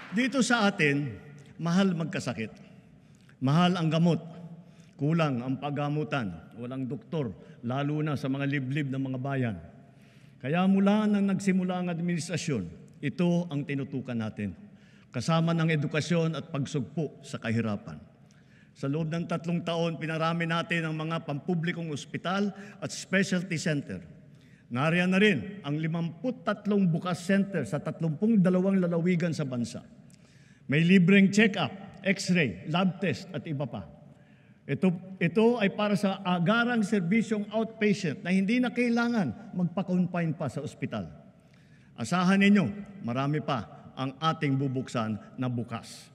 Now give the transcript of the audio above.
Dito sa atin, mahal magkasakit. Mahal ang gamot. Kulang ang paggamutan. Walang doktor, lalo na sa mga liblib ng mga bayan. Kaya mula nang nagsimula ang administrasyon, ito ang tinutukan natin. Kasama ng edukasyon at pagsugpo sa kahirapan. Sa loob ng 3 taon, pinarami natin ang mga pampublikong ospital at specialty center. Nariyan na rin ang 53 bukas center sa 32 lalawigan sa bansa. May libreng check-up, x-ray, lab test at iba pa. Ito ay para sa agarang serbisyong outpatient na hindi na kailangan magpa-confine pa sa ospital. Asahan ninyo, marami pa ang ating bubuksan na bukas.